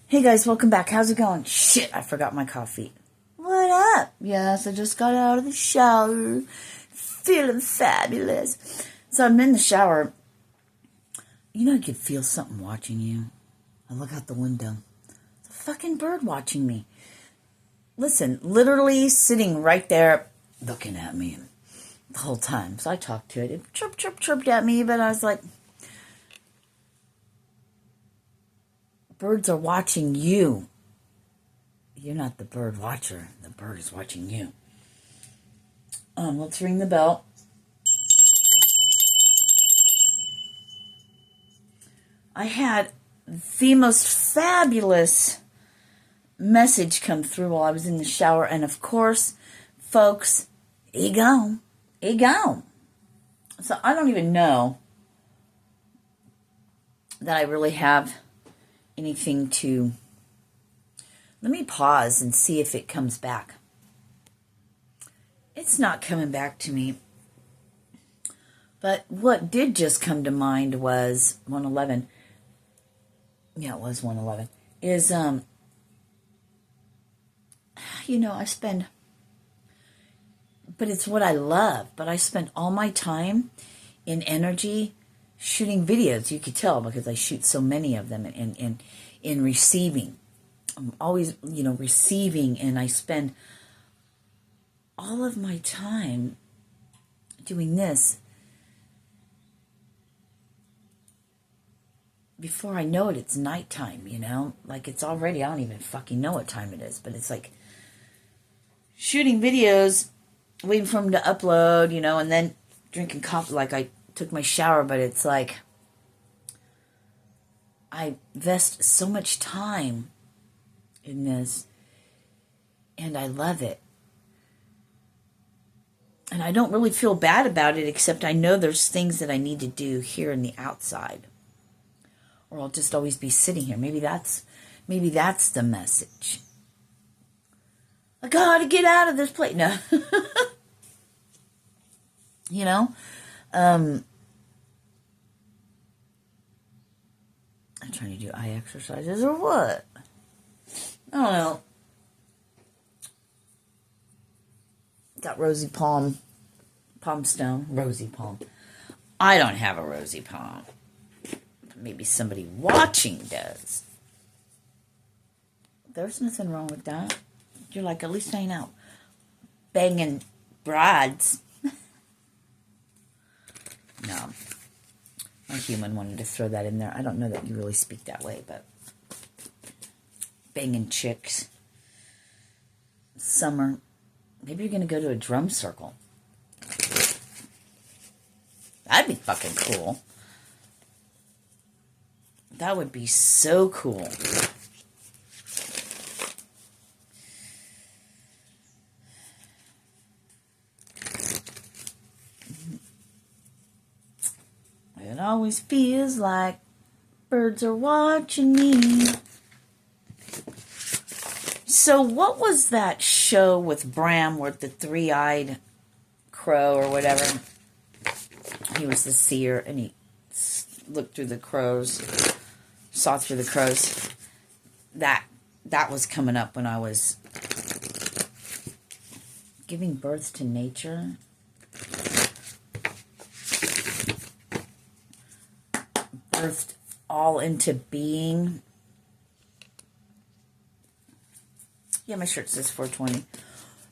Hey guys, welcome back. How's it going? Shit, I forgot my coffee. What up? Yes, I just got out of the shower. Feeling fabulous. So I'm in the shower. You know, you could feel something watching you. I look out the window. It's a fucking bird watching me. Listen, literally sitting right there looking at me the whole time. So I talked to it. It chirped at me, but I was like, birds are watching you. You're not the bird watcher. The bird is watching you. Let's ring the bell. I had the most fabulous message come through while I was in the shower. And of course, folks, he gone. He gone. So I don't even know that I really have anything to... Let me pause and see if it comes back. It's not coming back to me. But what did just come to mind was 111. Yeah, it was 111. Is, I spend... But it's what I love. But I spend all my time in energy shooting videos. You could tell because I shoot so many of them in receiving. I'm always, receiving, and I spend all of my time doing this. Before I know it, it's nighttime, Like it's already, I don't even fucking know what time it is, but it's like shooting videos, waiting for them to upload, and then drinking coffee. Like I took my shower, but it's like I invest so much time in this, and I love it. And I don't really feel bad about it, except I know there's things that I need to do here in the outside, or I'll just always be sitting here. Maybe that's the message. I gotta get out of this place. No. I'm trying to do eye exercises or what? I don't know. Got rosy palm stone. Rosy palm. I don't have a rosy palm. Maybe somebody watching does. There's nothing wrong with that. You're like, at least I ain't out banging brides. No. My human wanted to throw that in there. I don't know that you really speak that way, but banging chicks. Summer. Maybe you're going to go to a drum circle. That'd be fucking cool. That would be so cool. It always feels like birds are watching me. So what was that show with Bram with the three-eyed crow or whatever? He was the seer, and he looked through the crows, saw through the crows. That was coming up when I was giving birth to nature. Birthed all into being. Yeah, my shirt says 420.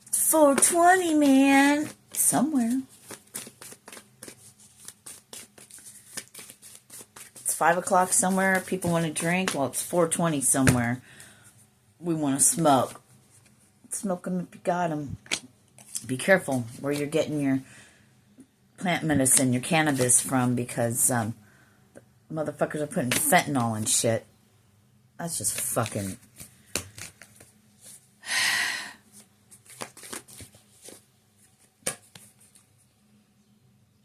It's 420, man. Somewhere. It's 5 o'clock somewhere. People want to drink. Well, it's 420 somewhere. We want to smoke. Smoke them if you got them. Be careful where you're getting your plant medicine, your cannabis from, because motherfuckers are putting fentanyl and shit. That's just fucking...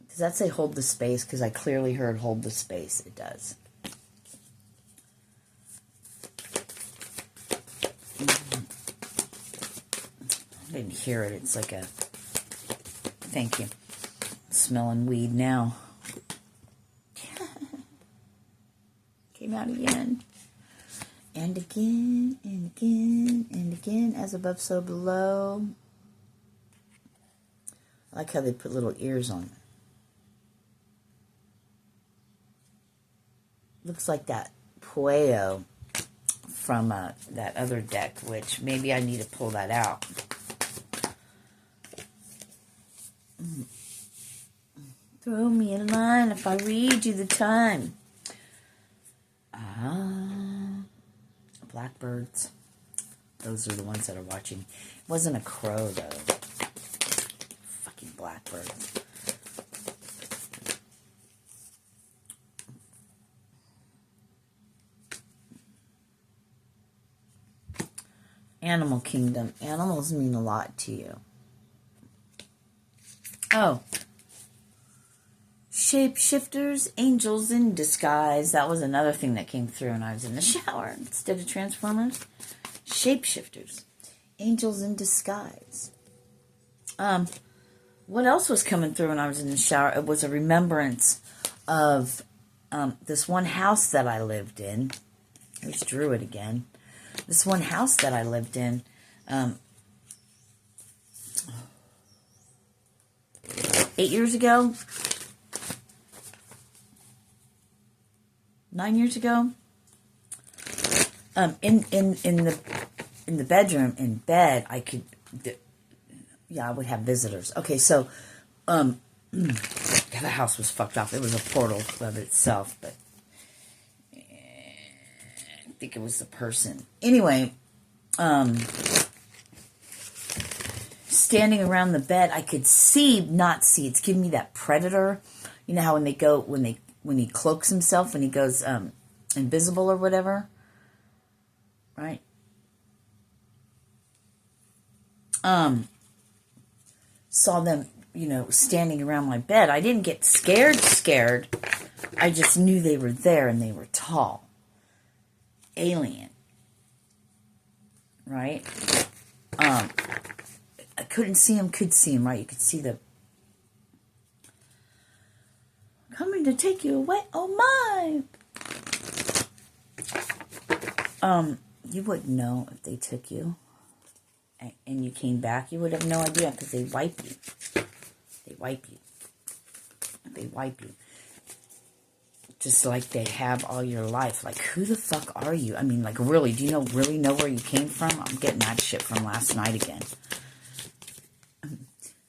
Does that say hold the space? Because I clearly heard hold the space. It does. I didn't hear it. It's like a... Thank you. Smelling weed now. Came out again. And again, and again, and again, as above, so below. I like how they put little ears on. Looks like that Pueo from that other deck, which maybe I need to pull that out. Throw me a line if I read you the time. Blackbirds. Those are the ones that are watching. It wasn't a crow, though. Fucking blackbirds. Animal kingdom. Animals mean a lot to you. Oh. Shapeshifters, angels in disguise. That was another thing that came through when I was in the shower. Instead of Transformers, shapeshifters, angels in disguise. What else was coming through when I was in the shower? It was a remembrance of this one house that I lived in. There's Druid again. This one house that I lived in. 8 years ago. 9 years ago, in the bedroom, in bed, I could, I would have visitors. Okay, so, the house was fucked off. It was a portal of itself, but I think it was the person. Anyway, standing around the bed, I could not see. It's giving me that predator. You know how when he cloaks himself, when he goes invisible or whatever, right? Saw them, standing around my bed. I didn't get scared. I just knew they were there and they were tall. Alien. Right? I couldn't see him, could see him, right? You could see the coming to take you away. Oh my! You wouldn't know if they took you and you came back. You would have no idea because they wipe you. They wipe you. Just like they have all your life. Like, who the fuck are you? I mean, like, really, do you really know where you came from? I'm getting that shit from last night again.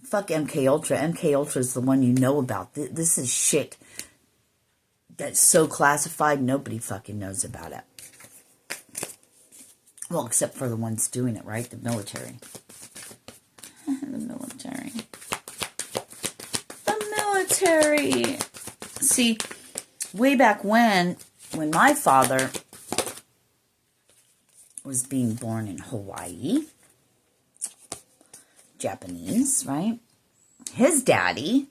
Fuck MK Ultra. MK Ultra is the one you know about. This is shit that's so classified, nobody fucking knows about it. Well, except for the ones doing it, right? The military. The military. See, way back when my father was being born in Hawaii, Japanese, right? His daddy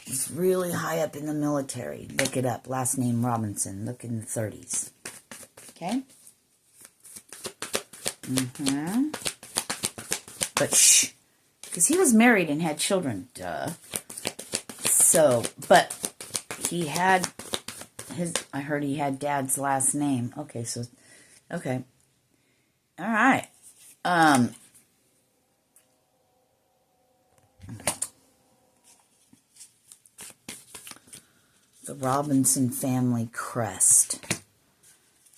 was really high up in the military. Look it up. Last name Robinson. Look in the 30s. Okay? But shh. Because he was married and had children. Duh. So, but he had I heard he had dad's last name. Okay, so, okay. All right. The Robinson family crest.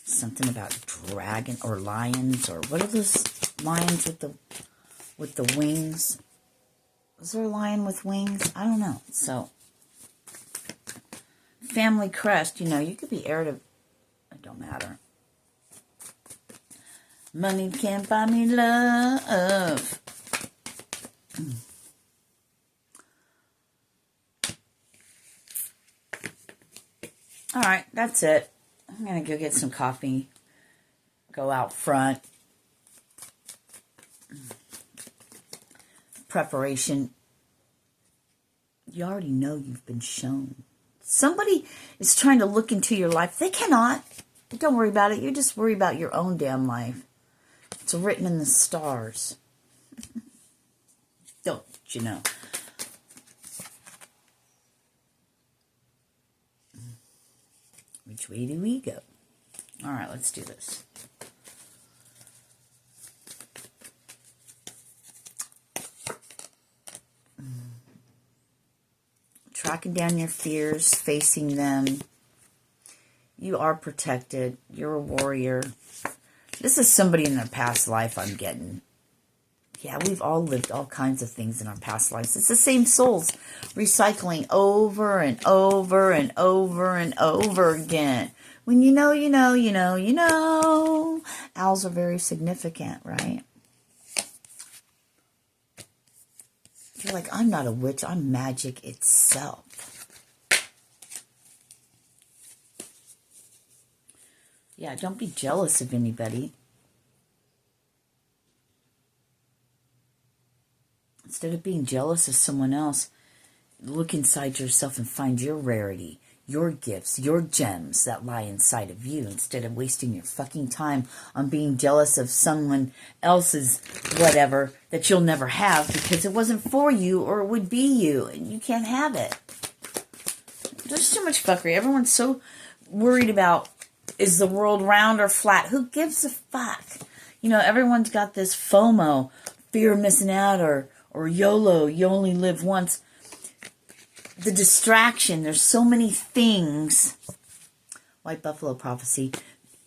Something about dragon or lions or what are those lions with the wings? Was there a lion with wings? I don't know. So family crest, you could be heir to. It don't matter. Money can't buy me love. All right, that's it. I'm going to go get some coffee. Go out front. Preparation. You already know you've been shown. Somebody is trying to look into your life. They cannot. Don't worry about it. You just worry about your own damn life. It's written in the stars. Don't you know? Which way do we go? All right, let's do this. Tracking down your fears, facing them. You are protected. You're a warrior. This is somebody in their past life I'm getting. Yeah, we've all lived all kinds of things in our past lives. It's the same souls recycling over and over and over and over again. When you know, you know, you know, you know. Owls are very significant, right? You're like, I'm not a witch. I'm magic itself. Yeah, don't be jealous of anybody. Instead of being jealous of someone else, look inside yourself and find your rarity, your gifts, your gems that lie inside of you, instead of wasting your fucking time on being jealous of someone else's whatever that you'll never have because it wasn't for you or it would be you and you can't have it. There's too much fuckery. Everyone's so worried about, is the world round or flat? Who gives a fuck? You know, everyone's got this FOMO, fear of missing out, or YOLO, you only live once. The distraction, there's so many things. White Buffalo Prophecy,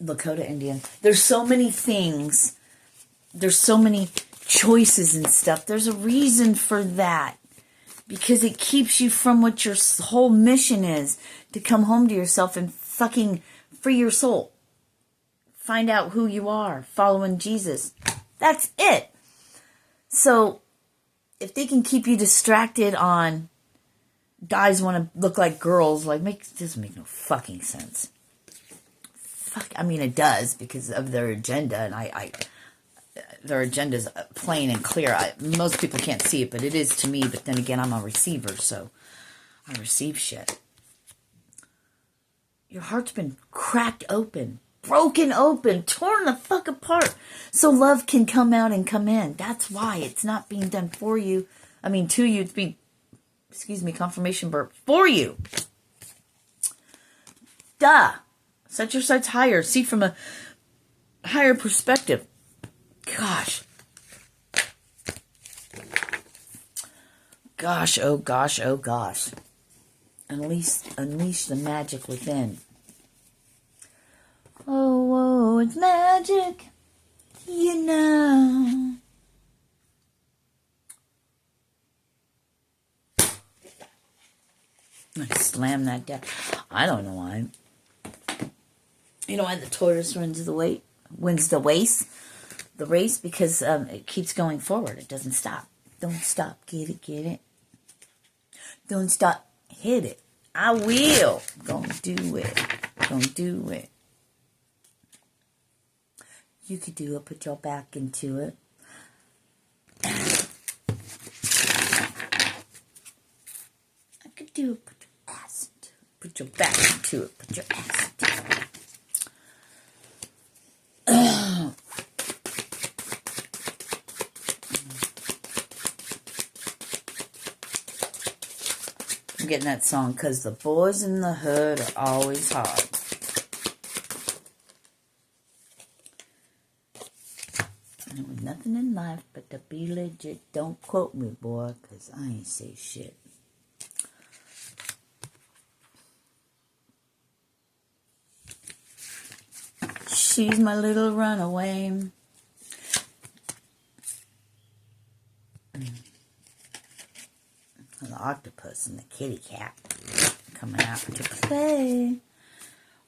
Lakota Indian. There's so many things. There's so many choices and stuff. There's a reason for that. Because it keeps you from what your whole mission is. To come home to yourself and fucking free your soul. Find out who you are. Following Jesus. That's it. So, if they can keep you distracted on guys want to look like girls, like, it doesn't make no fucking sense. Fuck, I mean, it does because of their agenda, and their agenda's plain and clear. Most people can't see it, but it is to me. But then again, I'm a receiver, so I receive shit. Your heart's been cracked open, broken open, torn the fuck apart, so love can come out and come in. That's why it's not being done for you. I mean, to you. It's being, confirmation burp, for you. Duh. Set your sights higher. See from a higher perspective. Gosh. Gosh, oh gosh, oh gosh. Unleash the magic within. Oh, it's magic, you know. I slam that down. I don't know why. You know why the tortoise wins the race? Because it keeps going forward. It doesn't stop. Don't stop. Get it. Don't stop. Hit it. I will. Don't do it. You could do it. Put your back into it. I could do it. Put your ass into it. Put your back into it. Put your ass into it. I'm getting that song because the boys in the hood are always hard. With nothing in life but to be legit. Don't quote me, boy, because I ain't say shit. She's my little runaway. The octopus and the kitty cat coming out to play.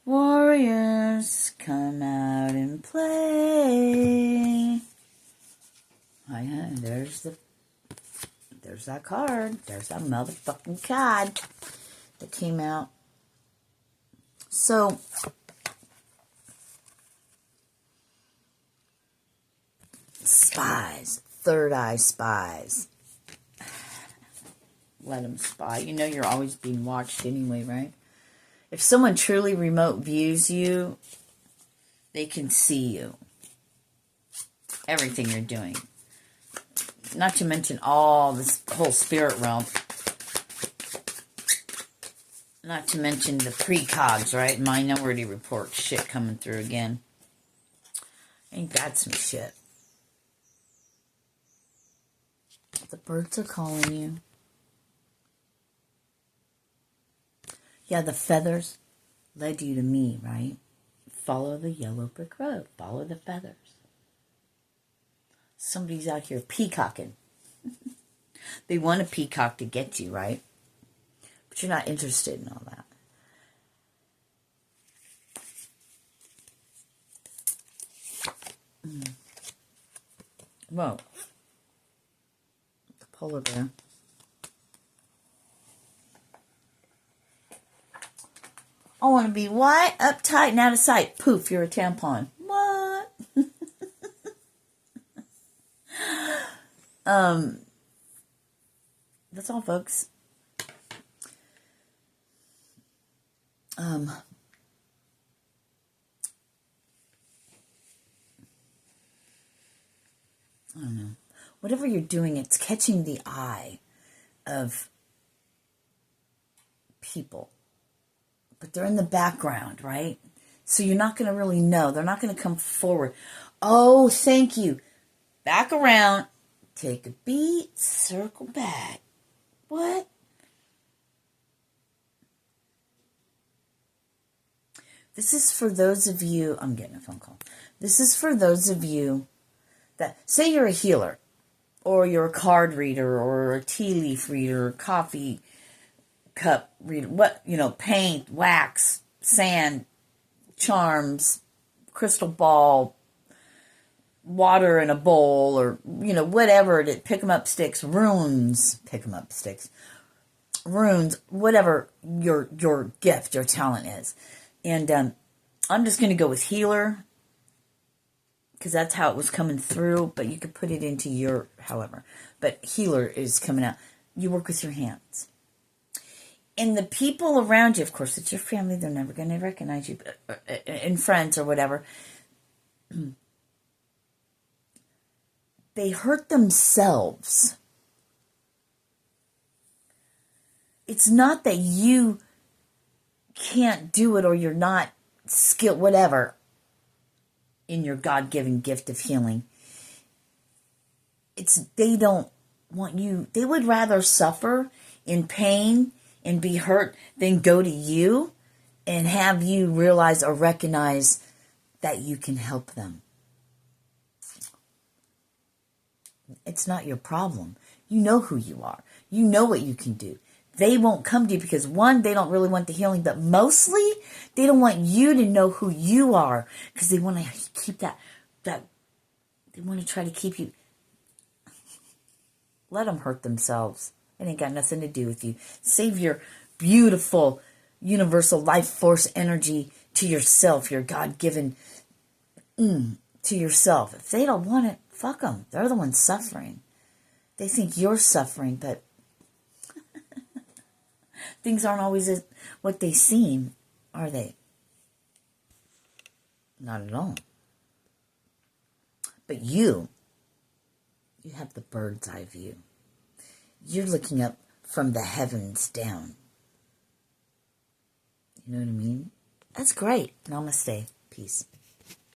Warriors, come out and play. Oh yeah, there's that card. There's that motherfucking card that came out. So, spies, third eye spies. Let them spy. You know you're always being watched anyway, right? If someone truly remote views you, they can see you. Everything you're doing. Not to mention all this whole spirit realm. Not to mention the precogs, right? Minority Report shit coming through again. Ain't that some shit? The birds are calling you. Yeah, the feathers led you to me, right? Follow the yellow brick road. Follow the feathers. Somebody's out here peacocking. They want a peacock to get you, right? But you're not interested in all that. Whoa. The polar bear. I want to be what? Uptight and out of sight. Poof, you're a tampon. What? That's all, folks. I don't know. Whatever you're doing, it's catching the eye of people. But they're in the background, right? So you're not going to really know. They're not going to come forward. Oh, thank you. Back around. Take a beat. Circle back. What? This is for those of you. I'm getting a phone call. This is for those of you that, say you're a healer, or you're a card reader, or a tea leaf reader, or coffee cup reader, paint, wax, sand, charms, crystal ball, water in a bowl, or, whatever it is, pick 'em up sticks, runes, whatever your gift, your talent is. And I'm just going to go with healer, because that's how it was coming through, but you could put it into your however. But healer is coming out. You work with your hands. And the people around you, of course, it's your family. They're never going to recognize you. And friends or whatever. They hurt themselves. It's not that you can't do it or you're not skilled, whatever, in your God-given gift of healing. They don't want you. They would rather suffer in pain and be hurt than go to you and have you realize or recognize that you can help them. It's not your problem. You know who you are. You know what you can do. They won't come to you because, one, they don't really want the healing, but mostly they don't want you to know who you are because they want to keep that they want to try to keep you. Let them hurt themselves. It ain't got nothing to do with you. Save your beautiful, universal life force energy to yourself, your God-given to yourself. If they don't want it, fuck them. They're the ones suffering. They think you're suffering, but things aren't always what they seem, are they? Not at all. But you have the bird's eye view. You're looking up from the heavens down. You know what I mean? That's great. Namaste. Peace.